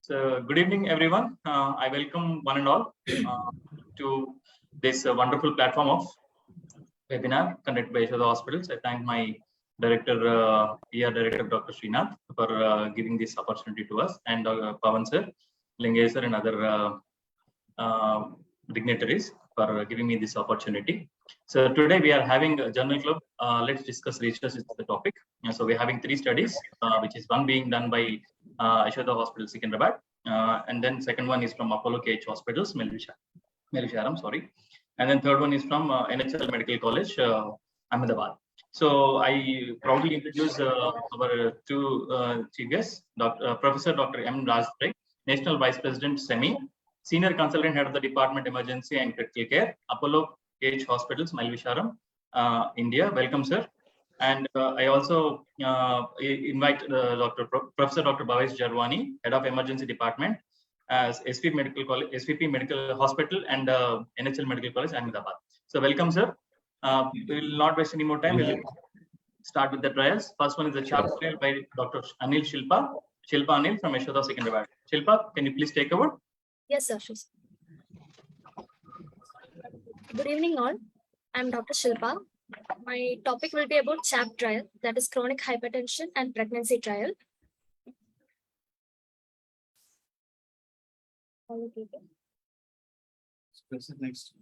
So, good evening, everyone. I welcome one and all to this wonderful platform of webinar conducted by Yashoda Hospitals. I thank my director, ER Director Dr. Srinath, for giving this opportunity to us, and Pawan sir, Lingay sir, and other dignitaries for giving me this opportunity. So today we are having a journal club. Let's discuss research is the topic. So we're having 3 studies, which is one being done by Yashoda Hospital, Secunderabad, and then second one is from Apollo KH Hospitals, Melvisharam, sorry, and then third one is from NHL Medical College, Ahmedabad. So I proudly introduce our 2 chief guests, Professor Dr. M. Rajpray, National Vice President, SEMI, Senior Consultant Head of the Department Emergency and Critical Care, Apollo KH Hospitals, Melvisharam, India. Welcome, sir. And I also invite Professor Dr. Bhavesh Jarwani, Head of Emergency Department, as SVP Medical College, SVP Medical Hospital, and NHL Medical College, Ahmedabad. So welcome, sir. We will not waste any more time. We will start with the trials. First one is the chart trial by Dr. Anil Shilpa Anil from Yashoda Secunderabad. Shilpa, can you please take over? Yes, sir. Good evening, all. I'm Dr. Shilpa. My topic will be about CHAP trial, that is chronic hypertension and pregnancy trial. Next.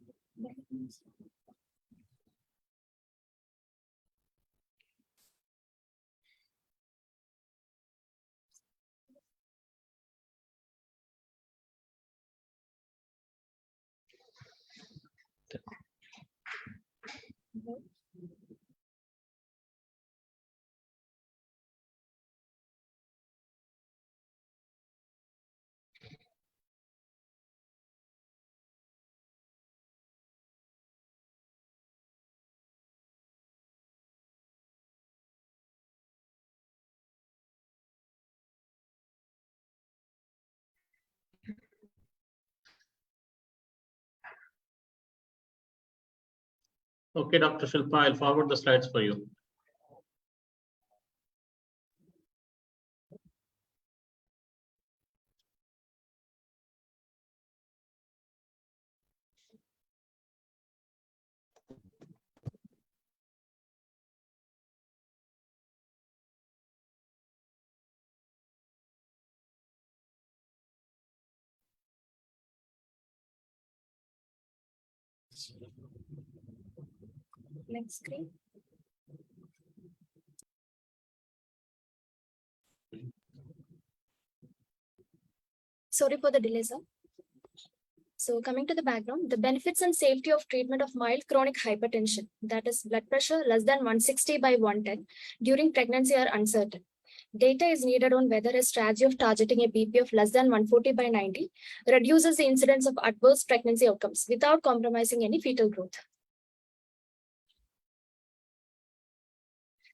Okay, Dr. Shilpa, I'll forward the slides for you. Next screen. Sorry for the delay, sir. So coming to the background, the benefits and safety of treatment of mild chronic hypertension, that is blood pressure less than 160 by 110 during pregnancy, are uncertain. Data is needed on whether a strategy of targeting a BP of less than 140 by 90 reduces the incidence of adverse pregnancy outcomes without compromising any fetal growth.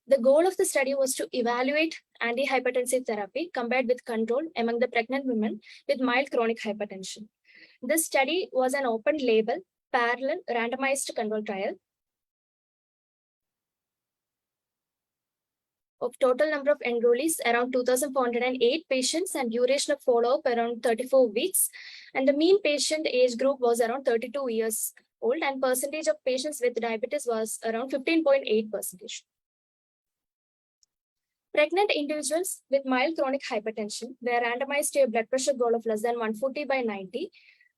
The goal of the study was to evaluate antihypertensive therapy compared with control among the pregnant women with mild chronic hypertension. This study was an open-label, parallel, randomized control trial of total number of enrollees around 2,408 patients and duration of follow-up around 34 weeks. And the mean patient age group was around 32 years old, and percentage of patients with diabetes was around 15.8%. Pregnant individuals with mild chronic hypertension were randomized to a blood pressure goal of less than 140 by 90.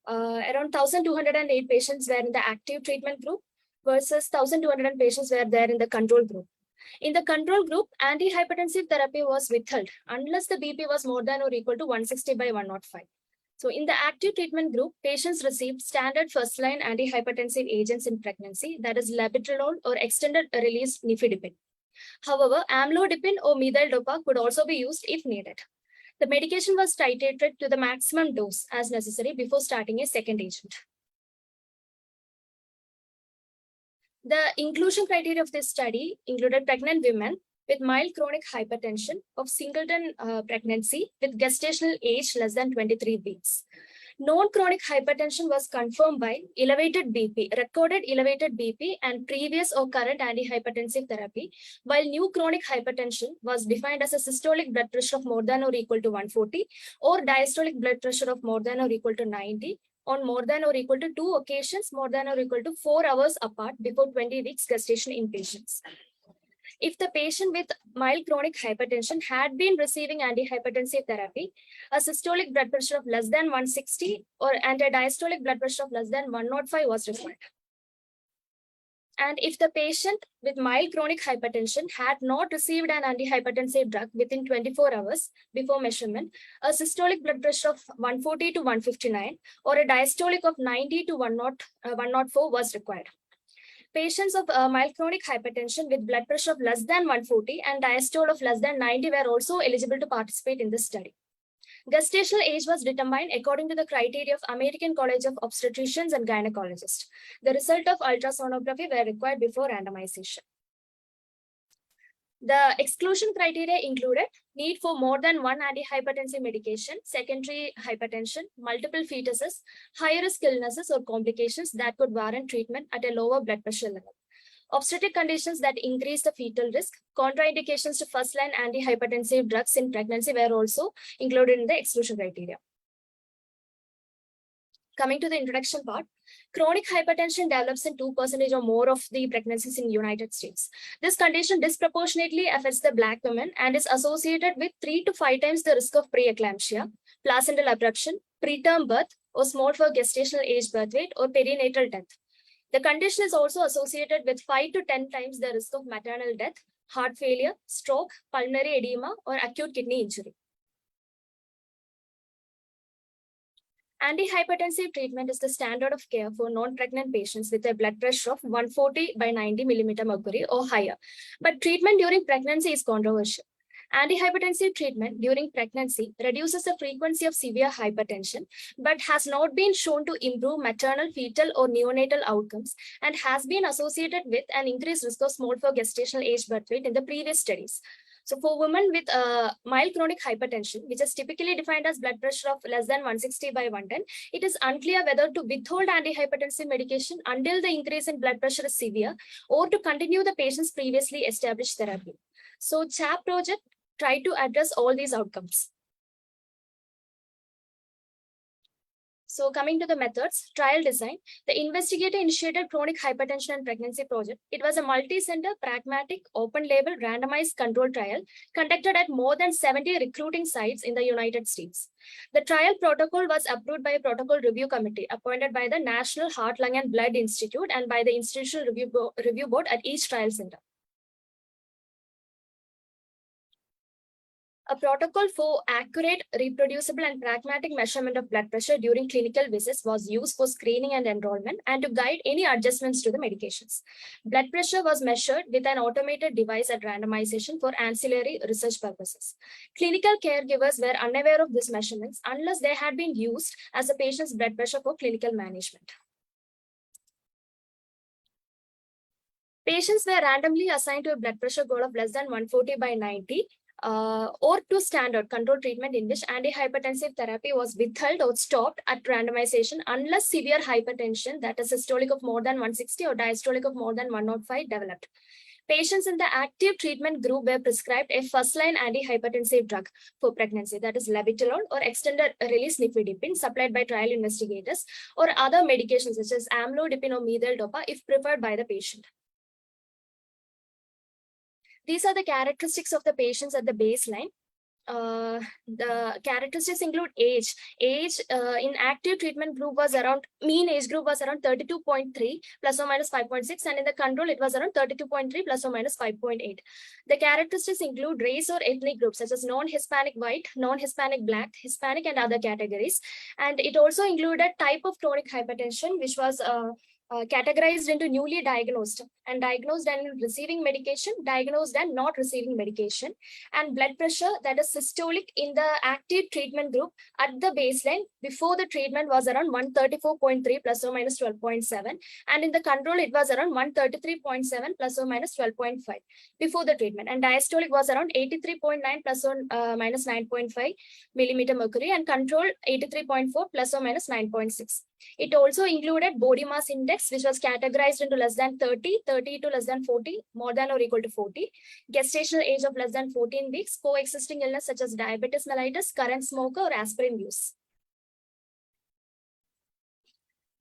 Around 1,208 patients were in the active treatment group versus 1,200 patients were there in the control group. In the control group, antihypertensive therapy was withheld unless the BP was more than or equal to 160 by 105. So in the active treatment group, patients received standard first-line antihypertensive agents in pregnancy, that is labetalol or extended-release nifedipine. However, amlodipine or methyl-dopa could also be used if needed. The medication was titrated to the maximum dose as necessary before starting a second agent. The inclusion criteria of this study included pregnant women with mild chronic hypertension of singleton pregnancy with gestational age less than 23 weeks. Non-chronic hypertension was confirmed by elevated BP, recorded elevated BP and previous or current antihypertensive therapy, while new chronic hypertension was defined as a systolic blood pressure of more than or equal to 140 or diastolic blood pressure of more than or equal to 90 on more than or equal to 2 occasions more than or equal to 4 hours apart before 20 weeks gestation in patients. If the patient with mild chronic hypertension had been receiving antihypertensive therapy, a systolic blood pressure of less than 160 and a diastolic blood pressure of less than 105 was required. And if the patient with mild chronic hypertension had not received an antihypertensive drug within 24 hours before measurement, a systolic blood pressure of 140 to 159 or a diastolic of 90 to 104 was required. Patients of mild chronic hypertension with blood pressure of less than 140 and diastole of less than 90 were also eligible to participate in this study. Gestational age was determined according to the criteria of American College of Obstetricians and Gynecologists. The result of ultrasonography were required before randomization. The exclusion criteria included need for more than one antihypertensive medication, secondary hypertension, multiple fetuses, high-risk illnesses or complications that could warrant treatment at a lower blood pressure level. Obstetric conditions that increase the fetal risk, contraindications to first-line antihypertensive drugs in pregnancy were also included in the exclusion criteria. Coming to the introduction part, chronic hypertension develops in 2% or more of the pregnancies in the United States. This condition disproportionately affects the Black women and is associated with 3 to 5 times the risk of preeclampsia, placental abruption, preterm birth, or small for gestational age birth weight, or perinatal death. The condition is also associated with 5 to 10 times the risk of maternal death, heart failure, stroke, pulmonary edema, or acute kidney injury. Antihypertensive treatment is the standard of care for non-pregnant patients with a blood pressure of 140 by 90 millimeter mercury or higher. But treatment during pregnancy is controversial. Antihypertensive treatment during pregnancy reduces the frequency of severe hypertension, but has not been shown to improve maternal, fetal, or neonatal outcomes, and has been associated with an increased risk of small for gestational age birth weight in the previous studies. So for women with mild chronic hypertension, which is typically defined as blood pressure of less than 160 by 110, it is unclear whether to withhold antihypertensive medication until the increase in blood pressure is severe or to continue the patient's previously established therapy. So CHAP project tried to address all these outcomes. So coming to the methods, trial design, the investigator-initiated chronic hypertension and pregnancy project. It was a multi-center, pragmatic, open-label, randomized control trial conducted at more than 70 recruiting sites in the United States. The trial protocol was approved by a protocol review committee appointed by the National Heart, Lung, and Blood Institute and by the Institutional Review Board at each trial center. A protocol for accurate, reproducible, and pragmatic measurement of blood pressure during clinical visits was used for screening and enrollment and to guide any adjustments to the medications. Blood pressure was measured with an automated device at randomization for ancillary research purposes. Clinical caregivers were unaware of these measurements unless they had been used as a patient's blood pressure for clinical management. Patients were randomly assigned to a blood pressure goal of less than 140 by 90 or to standard control treatment in which antihypertensive therapy was withheld or stopped at randomization unless severe hypertension, that is systolic of more than 160 or diastolic of more than 105 developed. Patients in the active treatment group were prescribed a first-line antihypertensive drug for pregnancy, that is labetalol or extended-release nifedipine supplied by trial investigators, or other medications such as amlodipine or methyl-dopa if preferred by the patient. These are the characteristics of the patients at the baseline. The characteristics include age. Age in active treatment group was around, mean age group was around 32.3 plus or minus 5.6, and in the control it was around 32.3 plus or minus 5.8. The characteristics include race or ethnic groups such as non-Hispanic white, non-Hispanic black, Hispanic, and other categories. And it also included type of chronic hypertension, which was categorized into newly diagnosed and diagnosed and receiving medication, diagnosed and not receiving medication, and blood pressure that is systolic in the active treatment group at the baseline before the treatment was around 134.3 plus or minus 12.7, and in the control it was around 133.7 plus or minus 12.5 before the treatment, and diastolic was around 83.9 plus or minus 9.5 millimeter mercury, and control 83.4 plus or minus 9.6. It also included body mass index, which was categorized into less than 30, 30 to less than 40, more than or equal to 40, gestational age of less than 14 weeks, coexisting illness such as diabetes mellitus, current smoker, or aspirin use.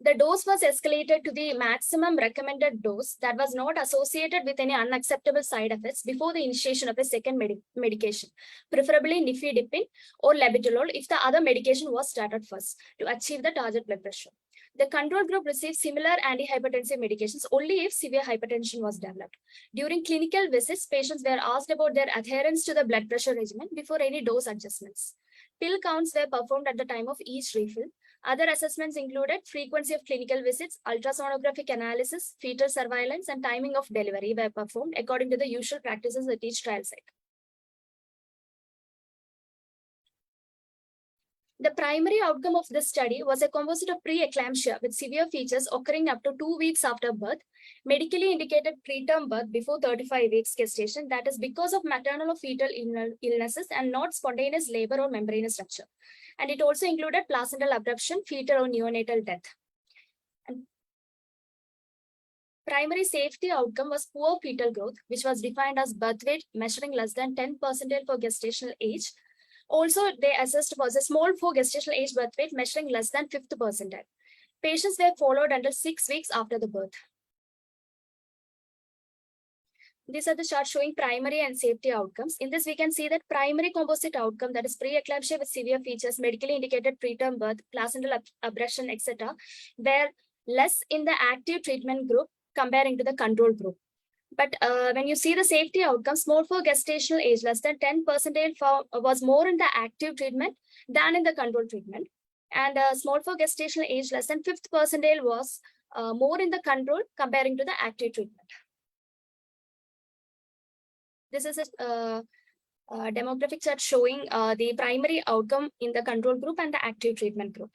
The dose was escalated to the maximum recommended dose that was not associated with any unacceptable side effects before the initiation of a second medication, preferably nifedipine or labetalol if the other medication was started first to achieve the target blood pressure. The control group received similar antihypertensive medications only if severe hypertension was developed. During clinical visits, patients were asked about their adherence to the blood pressure regimen before any dose adjustments. Pill counts were performed at the time of each refill. Other assessments included frequency of clinical visits, ultrasonographic analysis, fetal surveillance, and timing of delivery were performed according to the usual practices at each trial site. The primary outcome of this study was a composite of preeclampsia with severe features occurring up to 2 weeks after birth, medically indicated preterm birth before 35 weeks gestation, that is because of maternal or fetal illnesses and not spontaneous labor or membranous rupture. And it also included placental abruption, fetal or neonatal death. And primary safety outcome was poor fetal growth, which was defined as birth weight measuring less than 10% for gestational age. Also, they assessed was a small for gestational age birth weight measuring less than 5th percentile. Patients were followed until 6 weeks after the birth. These are the charts showing primary and safety outcomes. In this, we can see that primary composite outcome, that is preeclampsia with severe features, medically indicated preterm birth, placental abrasion, etc., were less in the active treatment group comparing to the control group. But when you see the safety outcomes, more for gestational age, less than 10% was more in the active treatment than in the control treatment. And small for gestational age, less than 5th percentile was more in the control comparing to the active treatment. This is a demographic chart showing the primary outcome in the control group and the active treatment group.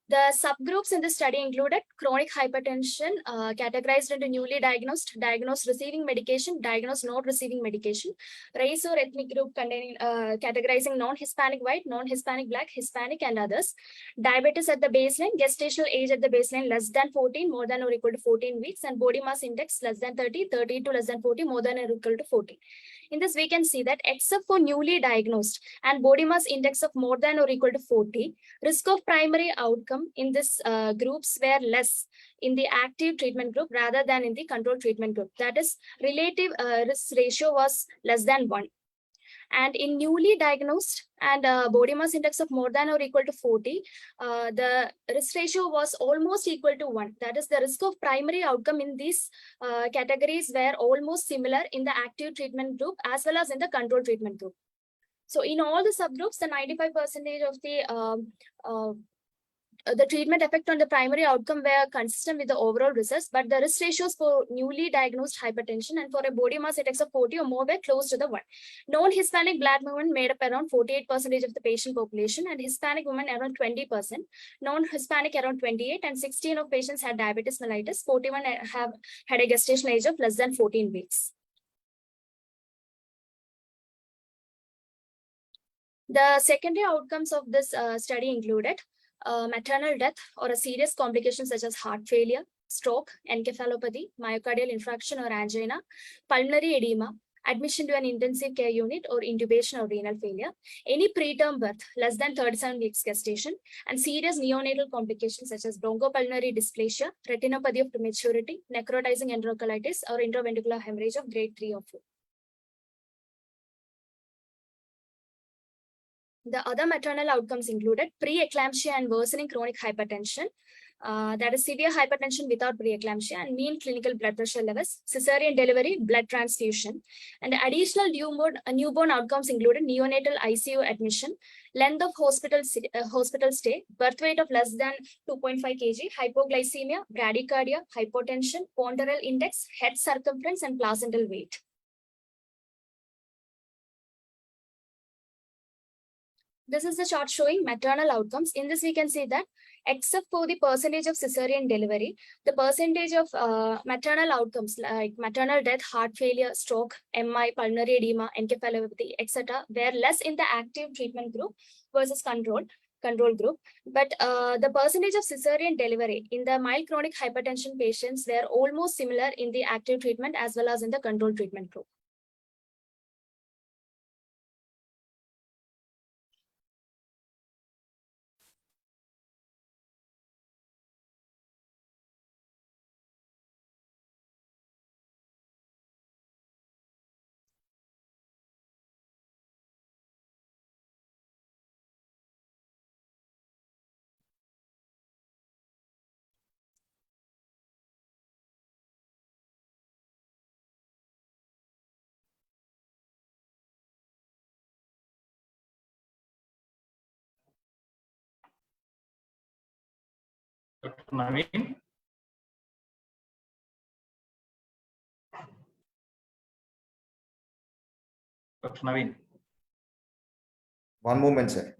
The subgroups in this study included chronic hypertension, categorized into newly diagnosed, diagnosed receiving medication, diagnosed not receiving medication, race or ethnic group containing categorizing non-Hispanic white, non-Hispanic black, Hispanic, and others. Diabetes at the baseline, gestational age at the baseline less than 14, more than or equal to 14 weeks, and body mass index less than 30, 30 to less than 40, more than or equal to 40. In this, we can see that except for newly diagnosed and body mass index of more than or equal to 40, risk of primary outcome in this groups were less in the active treatment group rather than in the control treatment group. That is, relative risk ratio was less than 1. And in newly diagnosed and body mass index of more than or equal to 40, the risk ratio was almost equal to 1. That is, the risk of primary outcome in these categories were almost similar in the active treatment group as well as in the control treatment group. So in all the subgroups, the 95% of the treatment effect on the primary outcome were consistent with the overall results, but the risk ratios for newly diagnosed hypertension and for a body mass index of 40 or more were close to the 1. Non-Hispanic Black women made up around 48% of the patient population, and Hispanic women around 20%, non-Hispanic around 28%, and 16 of patients had diabetes mellitus, 41 had a gestational age of less than 14 weeks. The secondary outcomes of this study included maternal death or a serious complication such as heart failure, stroke, encephalopathy, myocardial infarction or angina, pulmonary edema, admission to an intensive care unit or intubation or renal failure, any preterm birth less than 37 weeks gestation, and serious neonatal complications such as bronchopulmonary dysplasia, retinopathy of prematurity, necrotizing enterocolitis, or intraventricular hemorrhage of grade 3 or 4. The other maternal outcomes included preeclampsia and worsening chronic hypertension, that is severe hypertension without preeclampsia and mean clinical blood pressure levels, cesarean delivery, blood transfusion, and additional newborn outcomes included neonatal ICU admission, length of hospital stay, birth weight of less than 2.5 kg, hypoglycemia, bradycardia, hypotension, ponderal index, head circumference, and placental weight. This is the chart showing maternal outcomes. In this, we can see that except for the percentage of cesarean delivery, the percentage of maternal outcomes like maternal death, heart failure, stroke, MI, pulmonary edema, encephalopathy, etc., were less in the active treatment group versus control group. But the percentage of cesarean delivery in the mild chronic hypertension patients were almost similar in the active treatment as well as in the control treatment group. Dr. Naveen? Dr. Naveen? One moment, sir.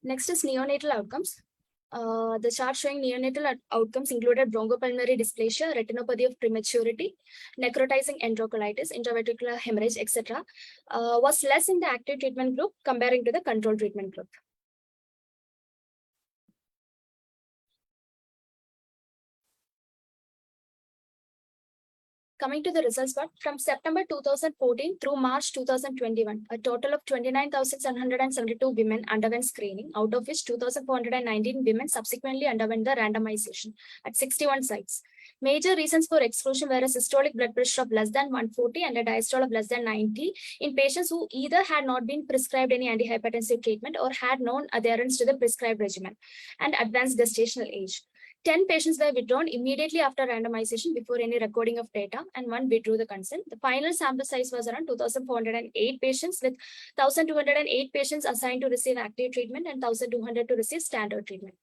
Next is neonatal outcomes. The chart showing neonatal outcomes included bronchopulmonary dysplasia, retinopathy of prematurity, necrotizing enterocolitis, intravascular hemorrhage, etc., was less in the active treatment group comparing to the control treatment group. Coming to the results part, from September 2014 through March 2021, a total of 29,772 women underwent screening, out of which 2,419 women subsequently underwent the randomization at 61 sites. Major reasons for exclusion were a systolic blood pressure of less than 140 and a diastole of less than 90 in patients who either had not been prescribed any antihypertensive treatment or had known adherence to the prescribed regimen, and advanced gestational age. 10 patients were withdrawn immediately after randomization before any recording of data, and one withdrew the consent. The final sample size was around 2,408 patients, with 1,208 patients assigned to receive active treatment and 1,200 to receive standard treatment.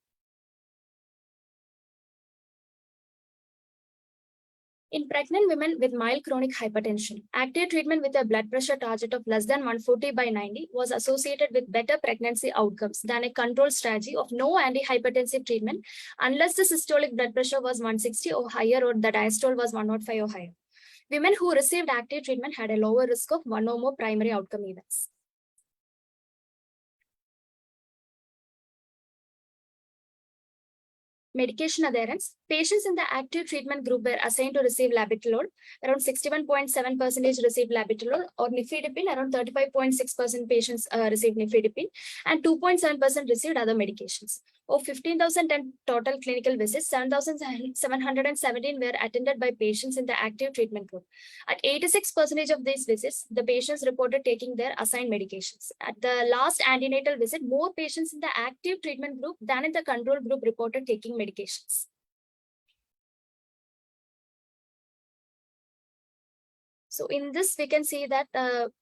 In pregnant women with mild chronic hypertension, active treatment with a blood pressure target of less than 140/90 was associated with better pregnancy outcomes than a control strategy of no antihypertensive treatment unless the systolic blood pressure was 160 or higher or the diastole was 105 or higher. Women who received active treatment had a lower risk of one or more primary outcome events. Medication adherence. Patients in the active treatment group were assigned to receive labetalol. Around 61.7% received labetalol, or nifedipine. Around 35.6% patients received nifedipine, and 2.7% received other medications. Of 15,010 total clinical visits, 7,717 were attended by patients in the active treatment group. At 86% of these visits, the patients reported taking their assigned medications. At the last antenatal visit, more patients in the active treatment group than in the control group reported taking medications. So in this, we can see that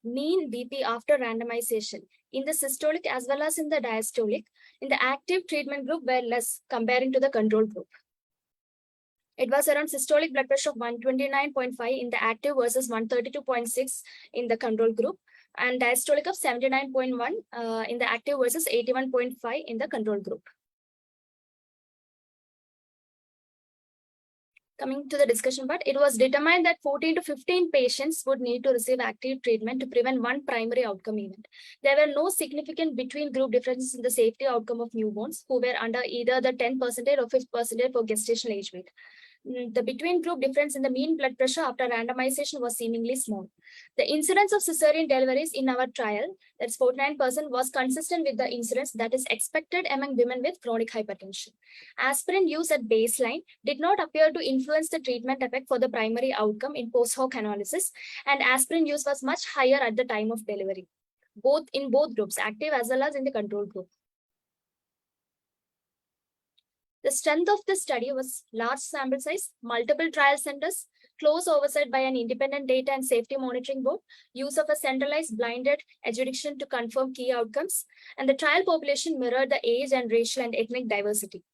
mean BP after randomization in the systolic as well as in the diastolic in the active treatment group were less comparing to the control group. It was around systolic blood pressure of 129.5 in the active versus 132.6 in the control group, and diastolic of 79.1 in the active versus 81.5 in the control group. Coming to the discussion part, it was determined that 14 to 15 patients would need to receive active treatment to prevent one primary outcome event. There were no significant between group differences in the safety outcome of newborns who were under either the 10% or 5% for gestational age weight. The between group difference in the mean blood pressure after randomization was seemingly small. The incidence of cesarean deliveries in our trial, that's 49%, was consistent with the incidence that is expected among women with chronic hypertension. Aspirin use at baseline did not appear to influence the treatment effect for the primary outcome in post-hoc analysis, and aspirin use was much higher at the time of delivery, both in both groups, active as well as in the control group. The strength of the study was large sample size, multiple trial centers, close oversight by an independent data and safety monitoring board, use of a centralized blinded adjudication to confirm key outcomes, and the trial population mirrored the age and racial and ethnic diversity.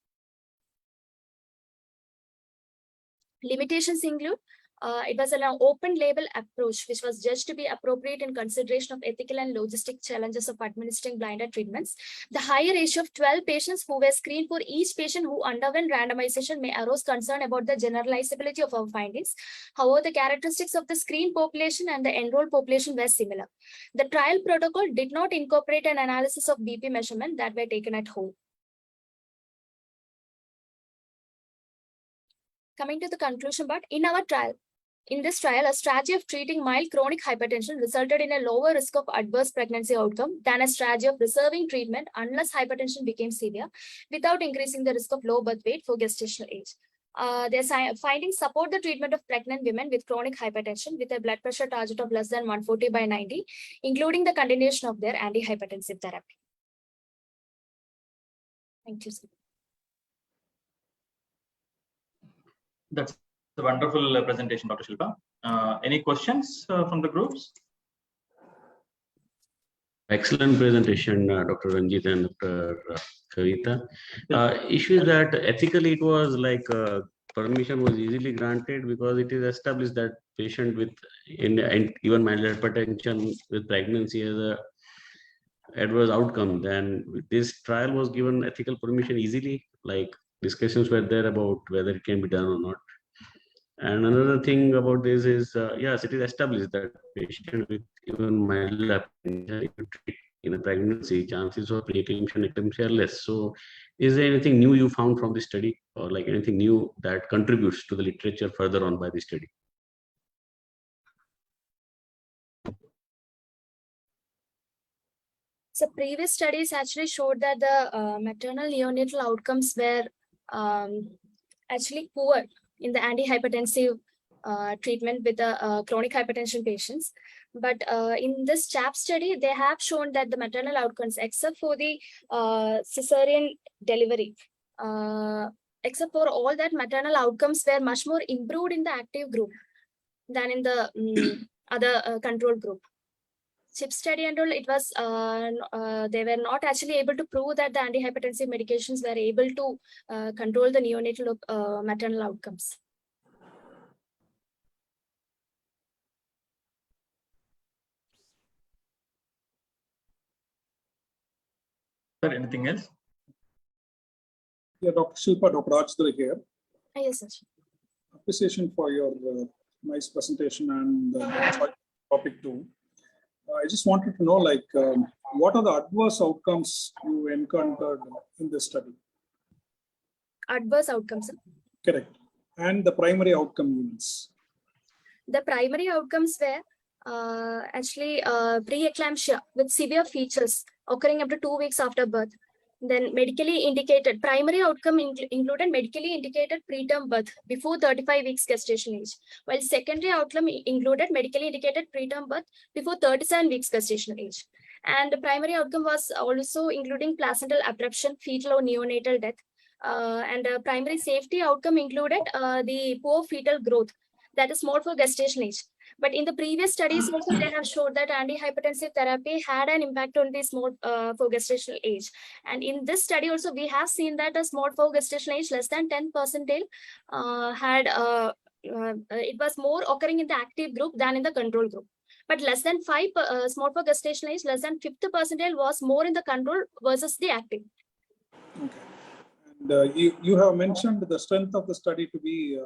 Limitations include, it was an open label approach, which was judged to be appropriate in consideration of ethical and logistic challenges of administering blinded treatments. The higher ratio of 12 patients who were screened for each patient who underwent randomization may arouse concern about the generalizability of our findings. However, the characteristics of the screened population and the enrolled population were similar. The trial protocol did not incorporate an analysis of BP measurement that were taken at home. Coming to the conclusion part, in this trial, a strategy of treating mild chronic hypertension resulted in a lower risk of adverse pregnancy outcome than a strategy of reserving treatment unless hypertension became severe without increasing the risk of low birth weight for gestational age. Their findings support the treatment of pregnant women with chronic hypertension with a blood pressure target of less than 140/90, including the continuation of their antihypertensive therapy. Thank you, sir. That's a wonderful presentation, Dr. Shilpa. Any questions from the groups? Excellent presentation, Dr. Ranjit and Dr. Kavita. Issue is that ethically it was like permission was easily granted because it is established that patient with even mild hypertension with pregnancy as a adverse outcome. Then this trial was given ethical permission easily, like discussions were there about whether it can be done or not. And another thing about this is, yes, it is established that patient with even mild hypertension in a pregnancy, chances of preeclampsia and eclampsia are less. So is there anything new you found from this study, or like anything new that contributes to the literature further on by the study? So previous studies actually showed that the maternal neonatal outcomes were actually poor in the antihypertensive treatment with the chronic hypertension patients. But in this CHAP study, they have shown that the maternal outcomes, except for the cesarean delivery, except for all that, maternal outcomes were much more improved in the active group than in the other control group. CHIP study and all, it was they were not actually able to prove that the antihypertensive medications were able to control the neonatal maternal outcomes. Sir, anything else? Yeah, Dr. Shilpa, Dr. Rajendra here. Yes, sir. Appreciation for your nice presentation and topic too. I just wanted to know, like, what are the adverse outcomes you encountered in this study? Adverse outcomes. Correct. And the primary outcome units. The primary outcomes were actually preeclampsia with severe features occurring up to 2 weeks after birth. Then medically indicated, primary outcome included medically indicated preterm birth before 35 weeks gestation age, while secondary outcome included medically indicated preterm birth before 37 weeks gestation age. And the primary outcome was also including placental abruption, fetal or neonatal death. And primary safety outcome included the poor fetal growth, that is more for gestation age. But in the previous studies also, they have showed that antihypertensive therapy had an impact on the small for gestational age. And in this study also, we have seen that a small for gestational age less than 10% had it was more occurring in the active group than in the control group. But less than 5 small for gestational age, less than 50% was more in the control versus the active. Okay. And you have mentioned the strength of the study to be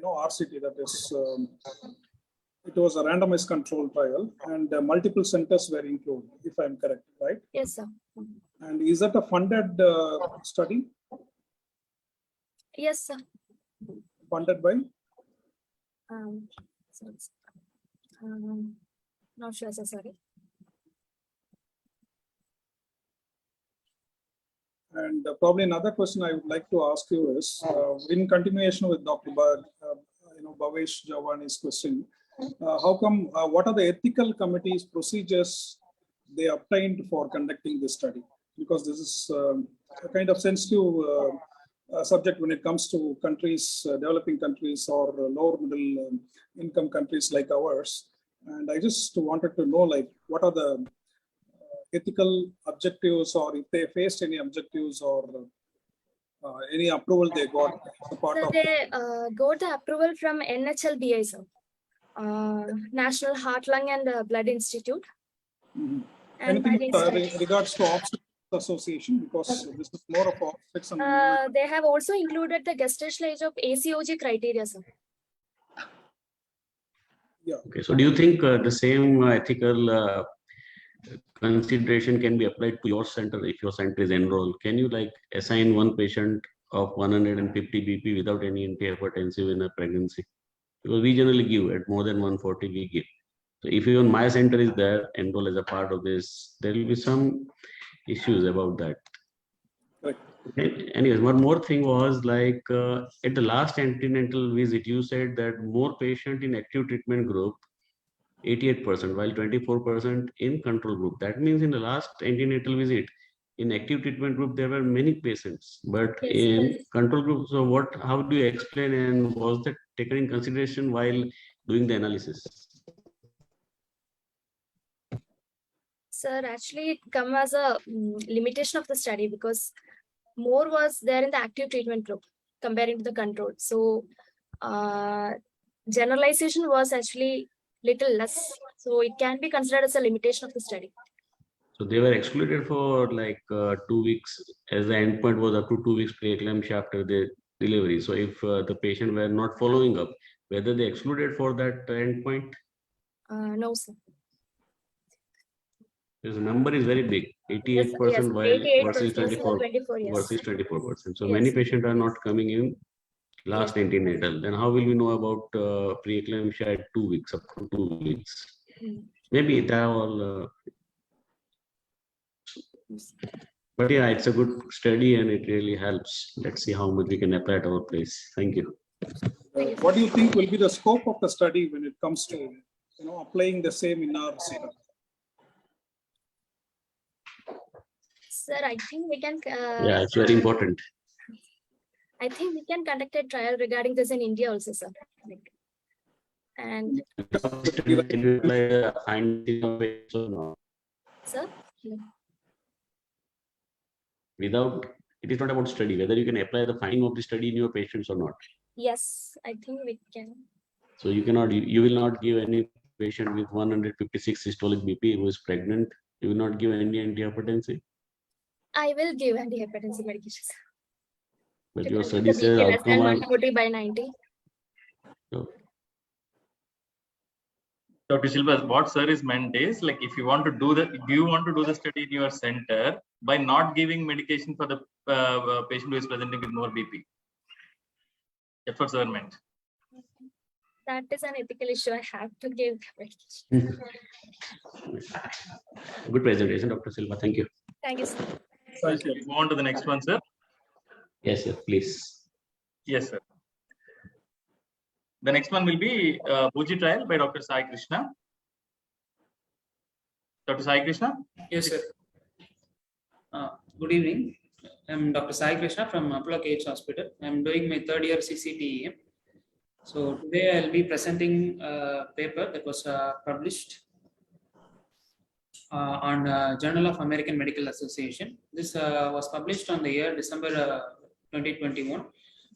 RCT, that is, it was a randomized control trial, and multiple centers were included, if I'm correct, right? Yes, sir. And is that a funded study? Yes, sir. Funded by? Sorry, sir. Not sure, sir. Sorry. And probably another question I would like to ask you is, in continuation with Dr. Bhavesh Javani's question, how come, what are the ethical committee's procedures they obtained for conducting this study? Because this is a kind of sensitive subject when it comes to countries, developing countries or lower middle income countries like ours. And I just wanted to know, like, what are the ethical objectives, or if they faced any objectives or any approval they got as a part So of. they got the approval from NHLBI, sir. National Heart, Lung and Blood Institute. Mhm. And by Anything the regards to obstetrics association, because this is more of obstetrics and they have also included the gestational age of ACOG criteria, sir. yeah. Okay, so do you think the same ethical consideration can be applied to your center if your center is enrolled? Can you like assign one patient of 150 BP without any antihypertensive in a pregnancy? Because we generally give at more than 140 we give. So if even my center is there enrolled as a part of this, there will be some issues about that. Right. Okay. Anyways, one more thing was like at the last antenatal visit, you said that more patient in active treatment group, 88%, while 24% in control group. That means in the last antenatal visit, in active treatment group, there were many patients, but Yes, in yes. control group, so what, how do you explain, and was that taken in consideration while doing the analysis? Sir, actually it come as a limitation of the study because more was there in the active treatment group comparing to the control. So generalization was actually little less. So it can be considered as a limitation of the study. So they were excluded for like 2 weeks, as the endpoint was up to 2 weeks preeclampsia after the delivery. So if the patient were not following up, whether they excluded for that endpoint? No, sir. This number is very big, 88% Yes, while 88% versus 24 yes. versus 24%. So Yes. many patients are not coming in last antenatal. Then how will we know about preeclampsia at 2 weeks, up to 2 weeks? Maybe that all. But yeah, it's a good study and it really helps. Let's see how much we can apply at our place. Thank you. What do you think will be the scope of the study when it comes to applying the same in our setup? Sir, I think we can. Yeah, it's very important. I think we can conduct a trial regarding this in India also, sir. And Can you apply a finding of it or not? sir, Without, it is not about study, whether you can apply the finding of the study in your patients or not. yes, I think we can. So you cannot, you will not give any patient with 156 systolic BP who is pregnant. You will not give any antihypertensive. I will give antihypertensive medications. But To your control the study says BP less than outcome. 140/90. Dr. Silva, what sir is meant is, like, if you want to do the, do you want to do the study in your center by not giving medication for the patient who is presenting with more BP? That's what sir meant. That is an ethical issue. I have to give medication. Good presentation, Dr. Silva. Thank you. Thank you, sir. Thank you. Move on to the next one, sir. Yes, sir, please. Yes, sir. The next one will be Buji trial by Dr. Sai Krishna. Dr. Sai Krishna? Yes, sir. Good evening. I'm Dr. Sai Krishna from Apollo KH Hospital. I'm doing my third year CCTEM. So today I'll be presenting a paper that was published on Journal of American Medical Association. This was published on the year December 2021.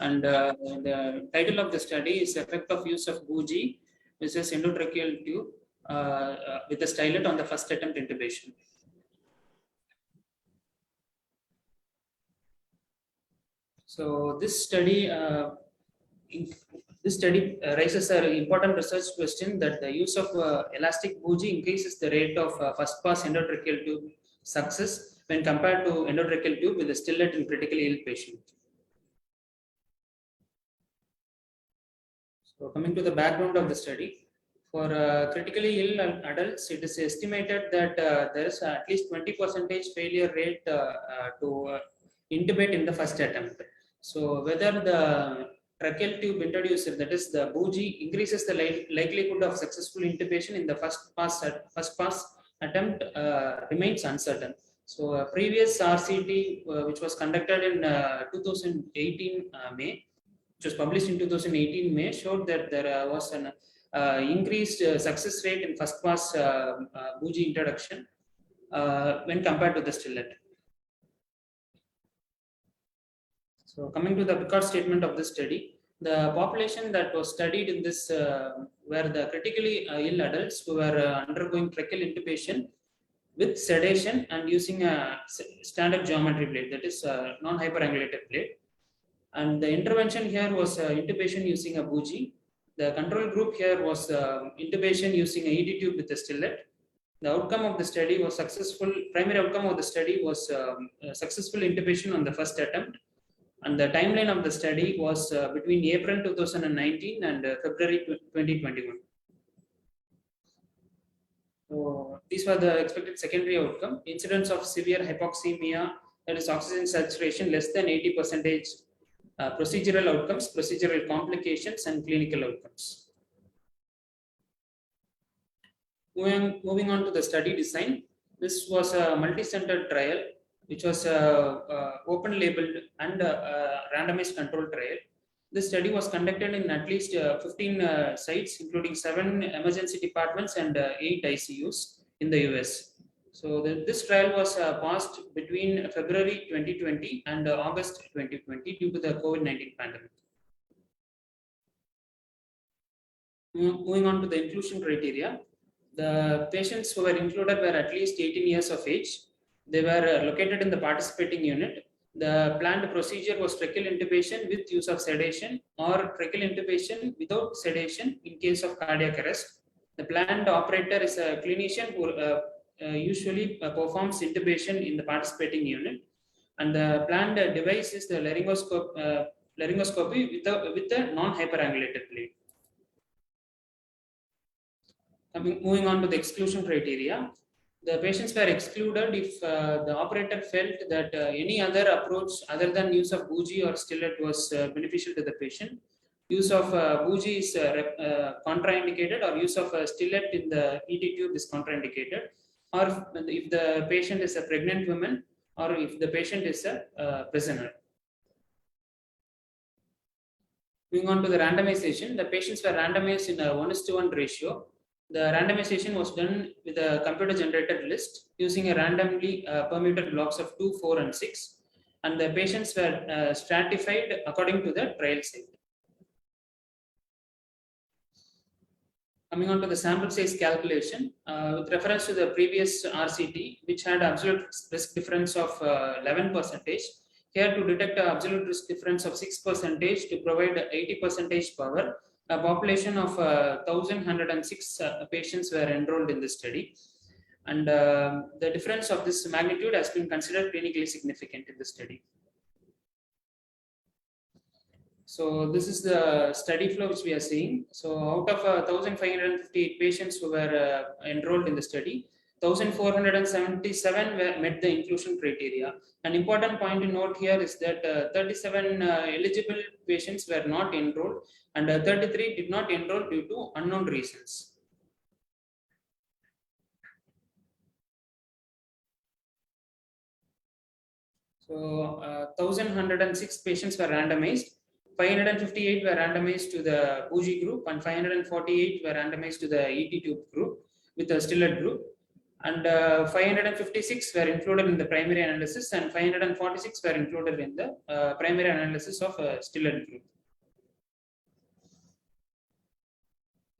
And the title of the study is Effect of Use of Buji, which is endotracheal tube with a stylet on the first attempt intubation. So this study This study raises an important research question that the use of elastic bougie increases the rate of first pass endotracheal tube success when compared to endotracheal tube with a stillet in critically ill patient. So coming to the background of the study, for critically ill adults, it is estimated that there is at least 20% failure rate to intubate in the first attempt. So whether the tracheal tube introducer, that is the bougie, increases the likelihood of successful intubation in the first pass attempt remains uncertain. So a previous RCT which was conducted in 2018 May, which was published in 2018 May, showed that there was an increased success rate in first pass bougie introduction when compared to the stillet. So coming to the record statement of this study, the population that was studied in this were the critically ill adults who were undergoing tracheal intubation with sedation and using a standard geometry plate, that is non-hyperangulated plate. And the intervention here was intubation using a bougie. The control group here was intubation using a ED tube with a stillet. The outcome of the study was successful. Primary outcome of the study was successful intubation on the first attempt. And the timeline of the study was between April 2019 and February 2021. So these were the expected secondary outcome. Incidence of severe hypoxemia, that is oxygen saturation less than 80%, procedural outcomes, procedural complications, and clinical outcomes. Moving on to the study design, this was a multi-centered trial, which was open labeled and randomized controlled trial. This study was conducted in at least 15 sites, including 7 emergency departments and 8 ICUs in the US. So this trial was passed between February 2020 and August 2020 due to the COVID-19 pandemic. Moving on to the inclusion criteria, the patients who were included were at least 18 years of age. They were located in the participating unit. The planned procedure was tracheal intubation with use of sedation or tracheal intubation without sedation in case of cardiac arrest. The planned operator is a clinician who usually performs intubation in the participating unit. And the planned device is the laryngoscopy with a non-hyperangulated plate. Moving on to the exclusion criteria. The patients were excluded if the operator felt that any other approach other than use of bougie or stillet was beneficial to the patient. Use of bougie is contraindicated, or use of stillet in the ET tube is contraindicated, or if the patient is a pregnant woman, or if the patient is a prisoner. Moving on to the randomization, the patients were randomized in a 1:1 ratio. The randomization was done with a computer-generated list using a randomly permuted blocks of 2, 4, and 6, and the patients were stratified according to the trial site. Coming on to the sample size calculation, with reference to the previous RCT, which had absolute risk difference of 11%, here to detect an absolute risk difference of 6% to provide 80% power, a population of 1,106 patients were enrolled in this study. And the difference of this magnitude has been considered clinically significant in the study. So this is the study flow which we are seeing. So out of 1,558 patients who were enrolled in the study, 1,477 met the inclusion criteria. An important point to note here is that 37 eligible patients were not enrolled, and 33 did not enroll due to unknown reasons. So 1,106 patients were randomized. 558 were randomized to the bougie group, and 548 were randomized to the ET tube group with the stillet group. And 556 were included in the primary analysis, and 546 were included in the primary analysis of stillet group.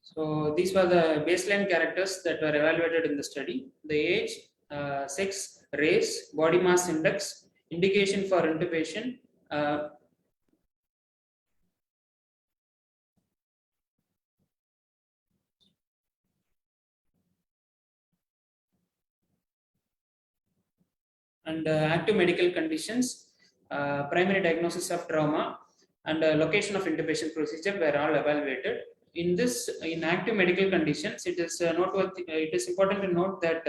So these were the baseline characters that were evaluated in the study: the age, sex, race, body mass index, indication for intubation, and active medical conditions, primary diagnosis of trauma, and location of intubation procedure were all evaluated. In active medical conditions, it is important to note that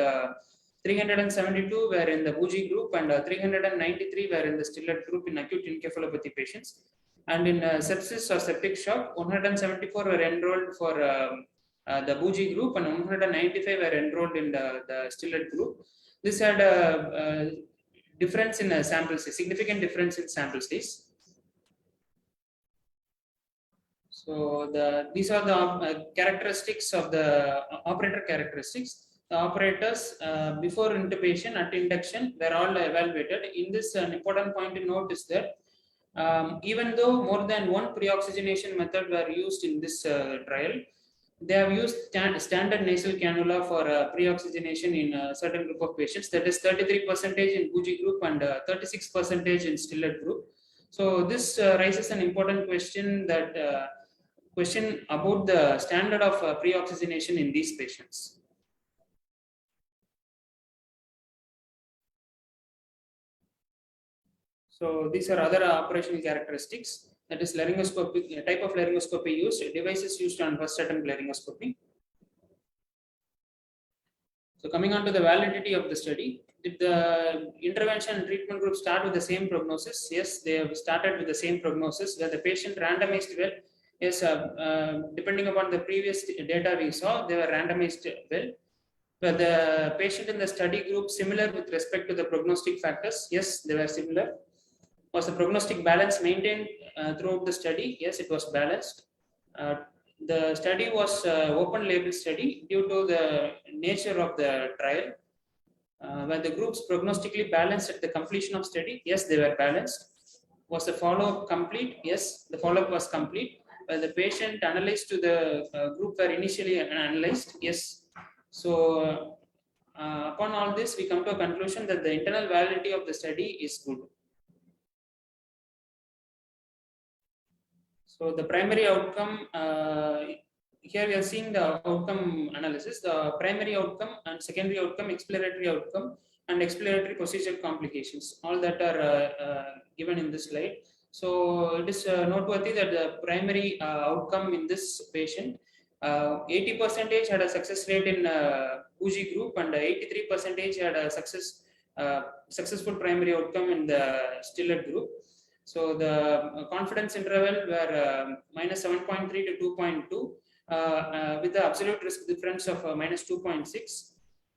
372 were in the Buji group and 393 were in the Stillett group in acute encephalopathy patients. And in sepsis or septic shock, 174 were enrolled for the Buji group and 195 were enrolled in the Stillett group. This had a difference in sample size, significant difference in sample size. So these are the characteristics of the operator characteristics. The operators before intubation at induction were all evaluated. In this, an important point to note is that even though more than one pre-oxygenation method were used in this trial, they have used standard nasal cannula for pre-oxygenation in a certain group of patients. That is 33% in Buji group and 36% in Stillett group. So this raises an important question about the standard of pre-oxygenation in these patients. So these are other operational characteristics. That is laryngoscopy, type of laryngoscopy used, devices used on first attempt laryngoscopy. So coming on to the validity of the study, did the intervention and treatment group start with the same prognosis? Yes, they have started with the same prognosis. Where the patient randomized well? Yes, depending upon the previous data we saw, they were randomized well. Were the patient in the study group similar with respect to the prognostic factors? Yes, they were similar. Was the prognostic balance maintained throughout the study? Yes, it was balanced. The study was open label study due to the nature of the trial. Were the groups prognostically balanced at the completion of study? Yes, they were balanced. Was the follow-up complete? Yes, the follow-up was complete. Were the patient analyzed to the group were initially analyzed? Yes. So upon all this, we come to a conclusion that the internal validity of the study is good. So the primary outcome, here we are seeing the outcome analysis, the primary outcome and secondary outcome, exploratory outcome and exploratory procedure complications, all that are given in this slide. So it is noteworthy that the primary outcome in this patient, 80% had a success rate in Buji group and 83% had a successful primary outcome in the Stillett group. So the confidence interval were minus 7.3 to 2.2 with the absolute risk difference of minus 2.6.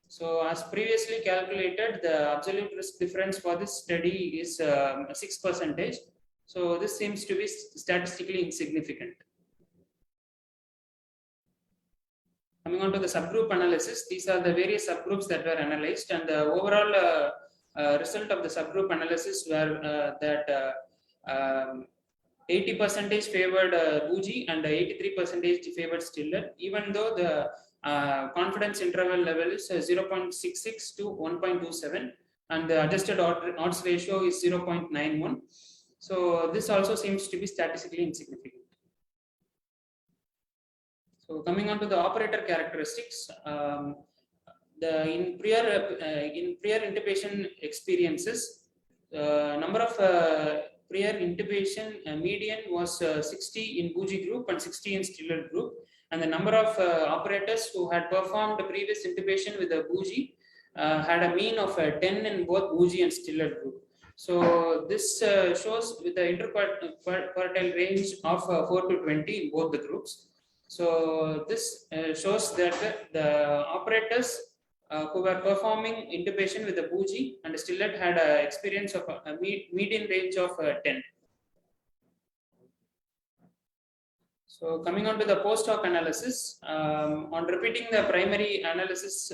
So as previously calculated, the absolute risk difference for this study is 6%. So this seems to be statistically insignificant. Coming on to the subgroup analysis, these are the various subgroups that were analyzed, and the overall result of the subgroup analysis were that 80% favored Buji and 83% favored Stillett, even though the confidence interval level is 0.66 to 1.27 and the adjusted odds ratio is 0.91. So this also seems to be statistically insignificant. So coming on to the operator characteristics, in prior intubation experiences, number of prior intubation median was 60 in Buji group and 60 in Stillett group, and the number of operators who had performed the previous intubation with the Buji had a mean of 10 in both Buji and Stillett group. So this shows with the interquartile range of 4 to 20 in both the groups. So this shows that the operators who were performing intubation with the Buji and Stillett had an experience of a median range of 10. So coming on to the postdoc analysis, on repeating the primary analysis